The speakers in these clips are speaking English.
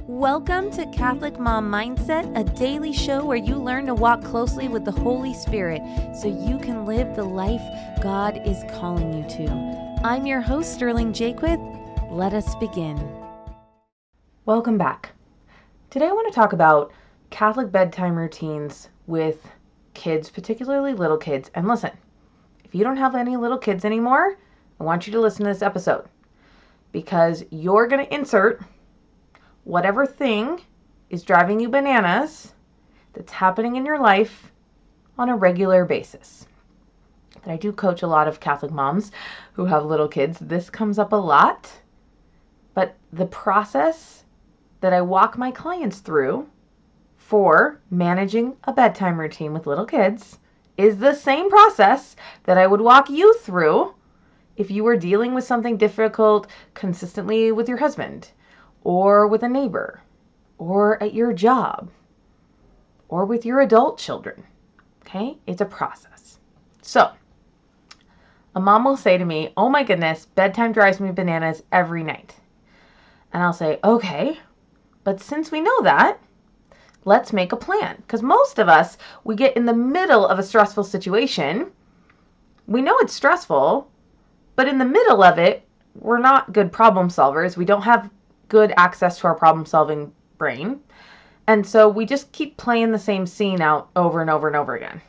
Welcome to Catholic Mom Mindset, a daily show where you learn to walk closely with the Holy Spirit so you can live the life God is calling you to. I'm your host, Sterling Jaquith. Let us begin. Welcome back. Today I want to talk about Catholic bedtime routines with kids, particularly little kids. And listen, if you don't have any little kids anymore, I want you to listen to this episode because you're going to insert whatever thing is driving you bananas that's happening in your life on a regular basis. And I do coach a lot of Catholic moms who have little kids. This comes up a lot, but the process that I walk my clients through for managing a bedtime routine with little kids is the same process that I would walk you through if you were dealing with something difficult consistently with your husband, or with a neighbor, or at your job, or with your adult children. Okay? It's a process. So, a mom will say to me, "Oh my goodness, bedtime drives me bananas every night." And I'll say, "Okay, but since we know that, let's make a plan." Because most of us, we get in the middle of a stressful situation. We know it's stressful, but in the middle of it, we're not good problem solvers. We don't have good access to our problem-solving brain. And so we just keep playing the same scene out over and over and over again.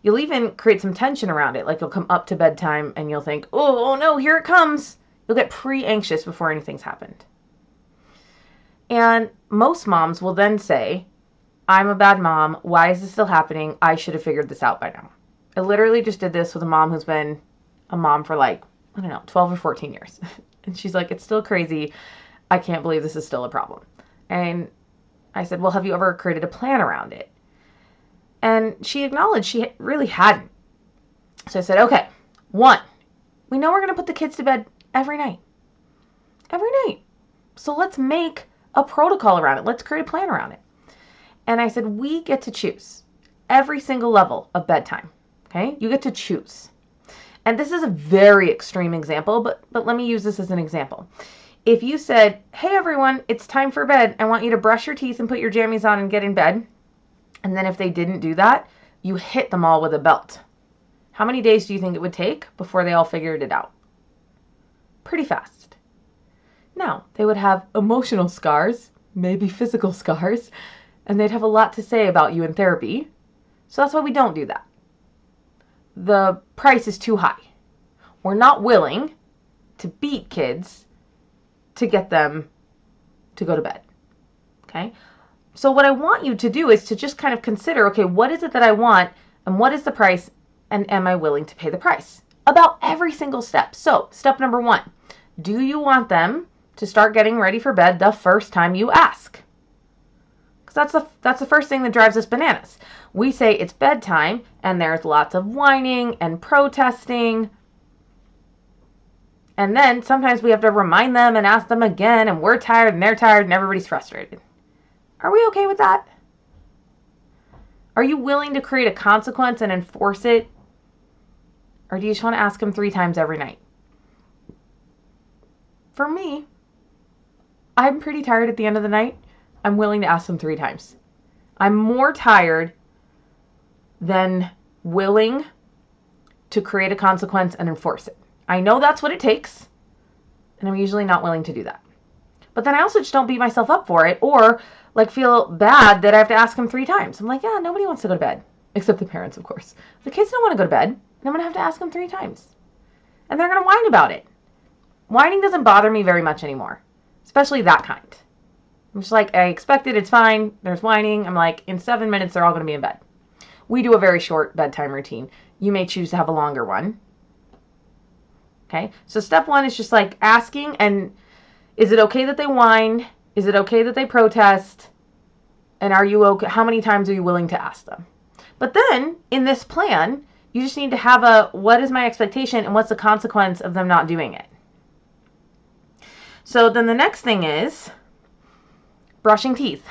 You'll even create some tension around it. Like you'll come up to bedtime and you'll think, oh no, here it comes. You'll get pre-anxious before anything's happened. And most moms will then say, "I'm a bad mom. Why is this still happening? I should have figured this out by now." I literally just did this with a mom who's been a mom for 12 or 14 years. And she's like, "It's still crazy. I can't believe this is still a problem." And I said, "Well, have you ever created a plan around it?" And she acknowledged she really hadn't. So I said, "Okay, 1, we know we're going to put the kids to bed every night. Every night. So let's make a protocol around it. Let's create a plan around it." And I said, we get to choose every single level of bedtime. Okay? You get to choose. And this is a very extreme example, but let me use this as an example. If you said, "Hey everyone, it's time for bed. I want you to brush your teeth and put your jammies on and get in bed." And then if they didn't do that, you hit them all with a belt. How many days do you think it would take before they all figured it out? Pretty fast. Now, they would have emotional scars, maybe physical scars, and they'd have a lot to say about you in therapy. So that's why we don't do that. The price is too high. We're not willing to beat kids to get them to go to bed. Okay? So what I want you to do is to just kind of consider, okay, what is it that I want and what is the price and am I willing to pay the price? About every single step. So step number 1, do you want them to start getting ready for bed the first time you ask? Because that's the first thing that drives us bananas. We say it's bedtime and there's lots of whining and protesting. And then sometimes we have to remind them and ask them again, and we're tired and they're tired and everybody's frustrated. Are we okay with that? Are you willing to create a consequence and enforce it? Or do you just want to ask them 3 times every night? For me, I'm pretty tired at the end of the night. I'm willing to ask them 3 times. I'm more tired than willing to create a consequence and enforce it. I know that's what it takes, and I'm usually not willing to do that. But then I also just don't beat myself up for it or feel bad that I have to ask them 3 times. I'm like, yeah, nobody wants to go to bed, except the parents, of course. The kids don't want to go to bed, and I'm going to have to ask them 3 times. And they're going to whine about it. Whining doesn't bother me very much anymore, especially that kind. I'm just like, I expected, it's fine. There's whining. I'm like, in 7 minutes, they're all going to be in bed. We do a very short bedtime routine. You may choose to have a longer one. Okay, so step 1 is just asking, and is it okay that they whine? Is it okay that they protest? And are you okay? How many times are you willing to ask them? But then in this plan, you just need to have what is my expectation and what's the consequence of them not doing it? So then the next thing is brushing teeth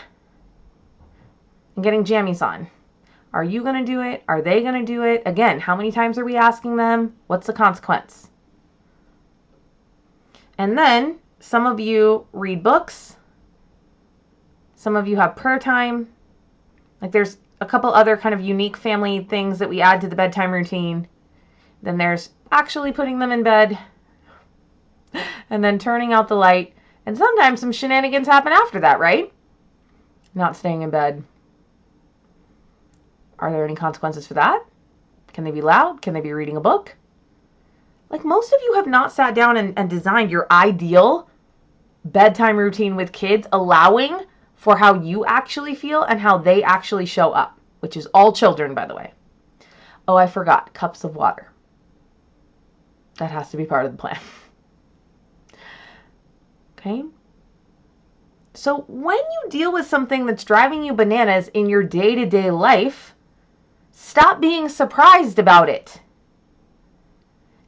and getting jammies on. Are you going to do it? Are they going to do it? Again, how many times are we asking them? What's the consequence? And then some of you read books Some of you have prayer time. Like there's a couple other kind of unique family things that we add to the bedtime routine. Then there's actually putting them in bed and then turning out the light. And sometimes some shenanigans happen after that, right? Not staying in bed. Are there any consequences for that? Can they be loud? Can they be reading a book? Like most of you have not sat down and designed your ideal bedtime routine with kids, allowing for how you actually feel and how they actually show up, which is all children, by the way. Oh, I forgot, cups of water. That has to be part of the plan. Okay? So when you deal with something that's driving you bananas in your day-to-day life, stop being surprised about it.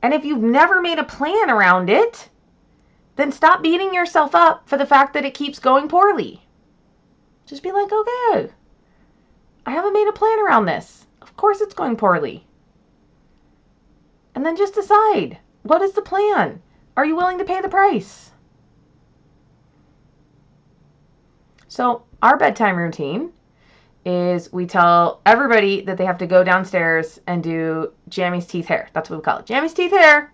And if you've never made a plan around it, then stop beating yourself up for the fact that it keeps going poorly. Just be like, okay, I haven't made a plan around this. Of course it's going poorly. And then just decide, what is the plan? Are you willing to pay the price? So our bedtime routine is we tell everybody that they have to go downstairs and do Jammies teeth hair. That's what we call it. Jammies teeth hair.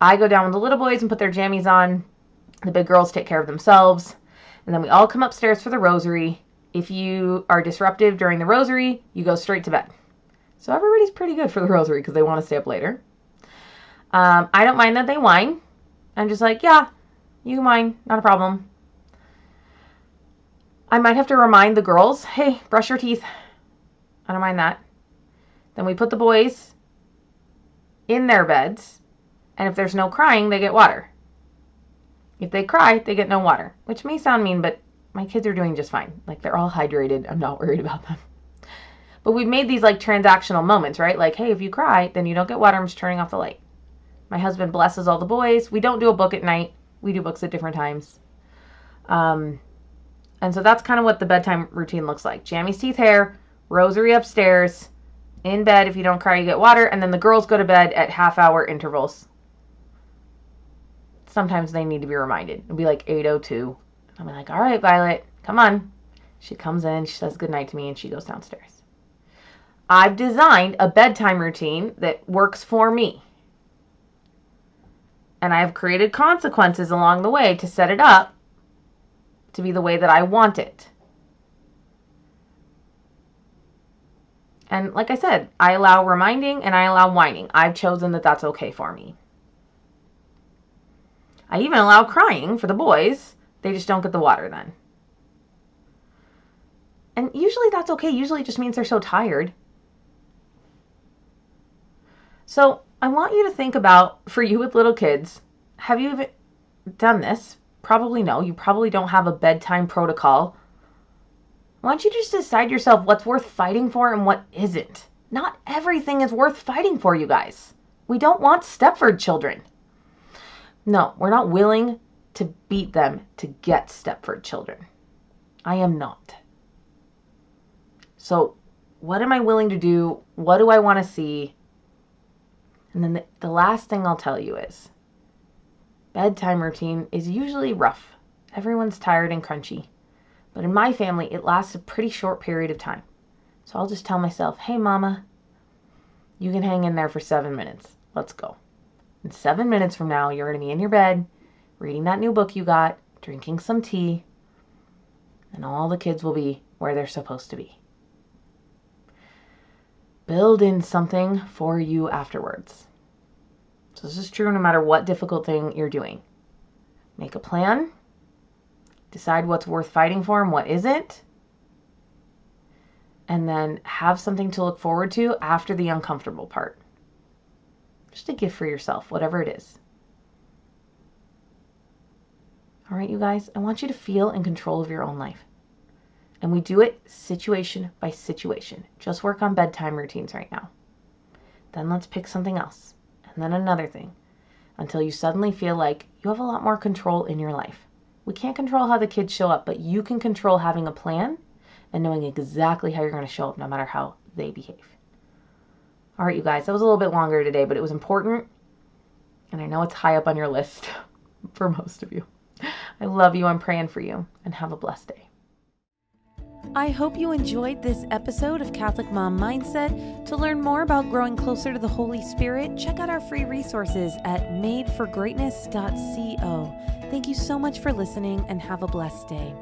I go down with the little boys and put their jammies on. The big girls take care of themselves. And then we all come upstairs for the rosary. If you are disruptive during the rosary, you go straight to bed. So everybody's pretty good for the rosary because they want to stay up later. I don't mind that they whine. I'm just like, yeah, you can whine, not a problem. I might have to remind the girls, hey, brush your teeth. I don't mind that. Then we put the boys in their beds, and if there's no crying, they get water. If they cry, they get no water, which may sound mean, but my kids are doing just fine. Like, they're all hydrated. I'm not worried about them. But we've made these, like, transactional moments, right? Like, hey, if you cry, then you don't get water. I'm just turning off the light. My husband blesses all the boys. We don't do a book at night. We do books at different times. And so that's kind of what the bedtime routine looks like. Jammies teeth hair, rosary upstairs, in bed. If you don't cry, you get water. And then the girls go to bed at half-hour intervals. Sometimes they need to be reminded. It'll be like 8:02. I'm like, all right, Violet, come on. She comes in, she says goodnight to me, and she goes downstairs. I've designed a bedtime routine that works for me. And I have created consequences along the way to set it up to be the way that I want it. And like I said, I allow reminding and I allow whining. I've chosen that that's okay for me. I even allow crying for the boys. They just don't get the water then. And usually that's okay. Usually it just means they're so tired. So I want you to think about, for you with little kids, have you even done this? Probably no. You probably don't have a bedtime protocol. Why don't you just decide yourself what's worth fighting for and what isn't? Not everything is worth fighting for, you guys. We don't want Stepford children. No, we're not willing to beat them to get Stepford children. I am not. So what am I willing to do? What do I want to see? And then the last thing I'll tell you is bedtime routine is usually rough. Everyone's tired and crunchy. But in my family, it lasts a pretty short period of time. So I'll just tell myself, hey, Mama, you can hang in there for 7 minutes. Let's go. And 7 minutes from now, you're going to be in your bed, reading that new book you got, drinking some tea, and all the kids will be where they're supposed to be. Build in something for you afterwards. So this is true no matter what difficult thing you're doing. Make a plan. Decide what's worth fighting for and what isn't. And then have something to look forward to after the uncomfortable part. Just a gift for yourself, whatever it is. All right, you guys, I want you to feel in control of your own life. And we do it situation by situation. Just work on bedtime routines right now. Then let's pick something else. And then another thing. Until you suddenly feel like you have a lot more control in your life. We can't control how the kids show up, but you can control having a plan and knowing exactly how you're going to show up no matter how they behave. All right, you guys, that was a little bit longer today, but it was important. And I know it's high up on your list for most of you. I love you. I'm praying for you. And have a blessed day. I hope you enjoyed this episode of Catholic Mom Mindset. To learn more about growing closer to the Holy Spirit, check out our free resources at madeforgreatness.co. Thank you so much for listening and have a blessed day.